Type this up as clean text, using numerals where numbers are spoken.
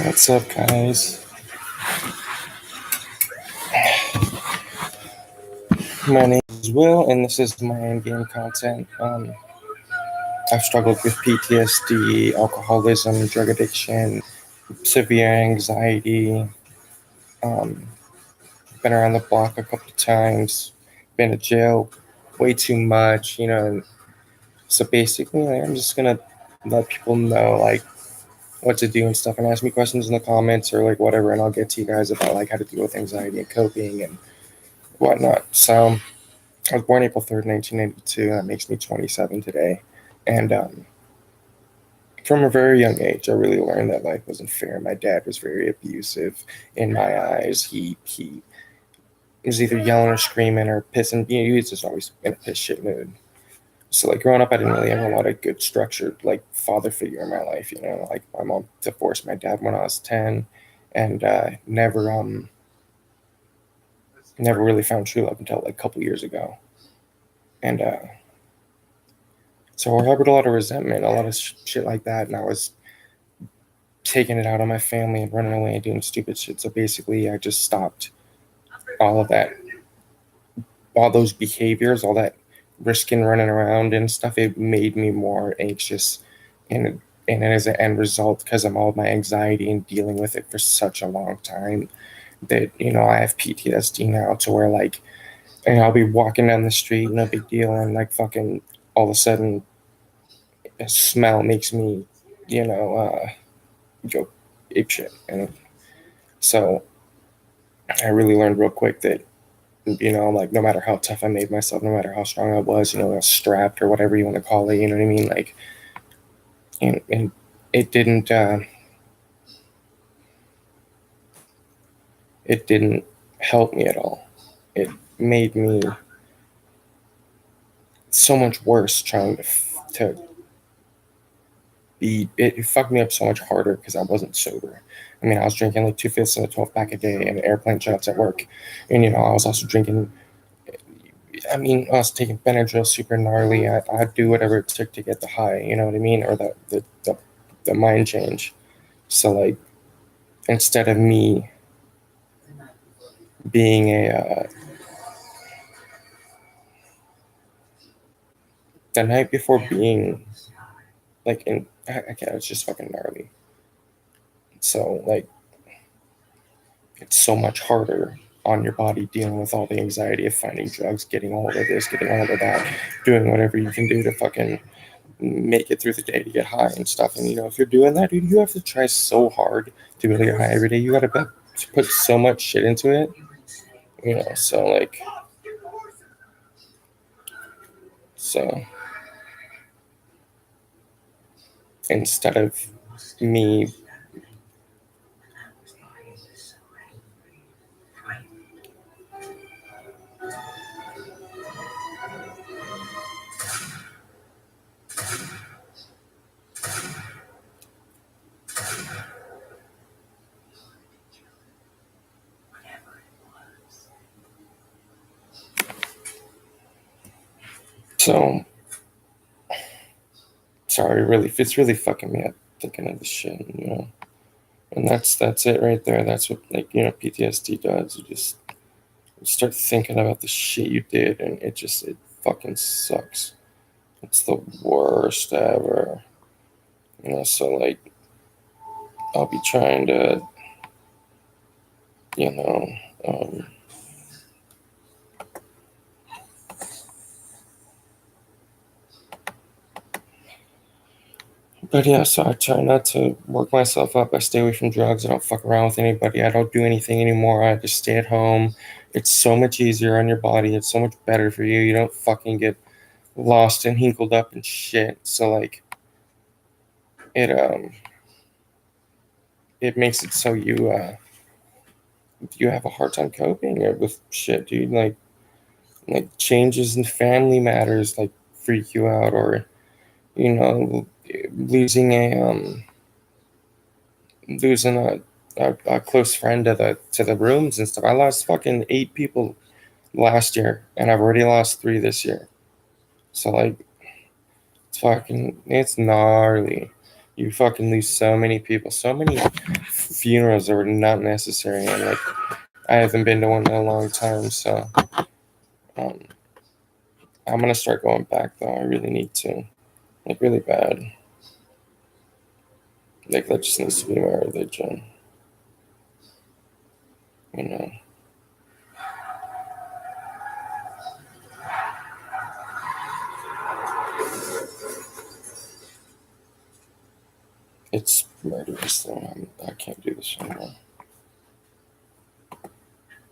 What's up, guys? My name is Will, and this is my in-game content. I've struggled with PTSD, alcoholism, drug addiction, severe anxiety. Um, been around the block a couple of times. Been to jail way too much, So basically, I'm just gonna let people know what to do and stuff, and ask me questions in the comments or whatever, and I'll get to you guys about how to deal with anxiety and coping and whatnot. So. I was born April 3rd, 1992. That makes me 27 today. And from a very young age, I really learned that life wasn't fair. My dad was very abusive in my eyes. He was either yelling or screaming or pissing. He was just always in a piss shit mood. So growing up, I didn't really have a lot of good structured father figure in my life. My mom divorced my dad when I was 10, and never really found true love until a couple years ago. And so I harbored a lot of resentment, a lot of shit like that, and I was taking it out on my family and running away and doing stupid shit. So basically, I just stopped all of that, all those behaviors, all that risking running around and stuff. It made me more anxious, and as an end result, because of all of my anxiety and dealing with it for such a long time, that I have PTSD now to where and I'll be walking down the street, no big deal, and fucking all of a sudden, a smell makes me, go ape shit. And so I really learned real quick that, no matter how tough I made myself, no matter how strong I was, I was strapped or whatever you want to call it, you know what I mean? And it didn't help me at all. It made me so much worse trying to it fucked me up so much harder because I wasn't sober. I mean, I was drinking 2/5 of a 12 pack a day and airplane shots at work. And, I was also drinking. I mean, I was taking Benadryl super gnarly. I'd do whatever it took to get the high, you know what I mean? Or the mind change. So, instead of me being the night before being, it's just fucking gnarly. So, it's so much harder on your body dealing with all the anxiety of finding drugs, getting hold of this, getting hold of that, doing whatever you can do to fucking make it through the day to get high and stuff. And if you're doing that, dude, you have to try so hard to be able to get high every day. You got to put so much shit into it. So instead of me so sorry, really, it's really fucking me up thinking of this shit, and that's it right there. That's what PTSD does. You just start thinking about the shit you did, and it fucking sucks. It's the worst ever. So I'll be trying to, you know, um, but yeah, so I try not to work myself up. I stay away from drugs. I don't fuck around with anybody. I don't do anything anymore. I just stay at home. It's so much easier on your body. It's so much better for you. You don't fucking get lost and hinkled up and shit. So it it makes it so you have a hard time coping with shit, dude. Changes in family matters freak you out, or losing a close friend to the rooms and stuff. I lost fucking 8 people last year, and I've already lost 3 this year. So it's gnarly. You fucking lose so many people, so many funerals are not necessary, and like I haven't been to one in a long time, so um, I'm gonna start going back though. I really need to, like really bad. Like that just needs to be my religion, you know. It's murderous though. I can't do this anymore.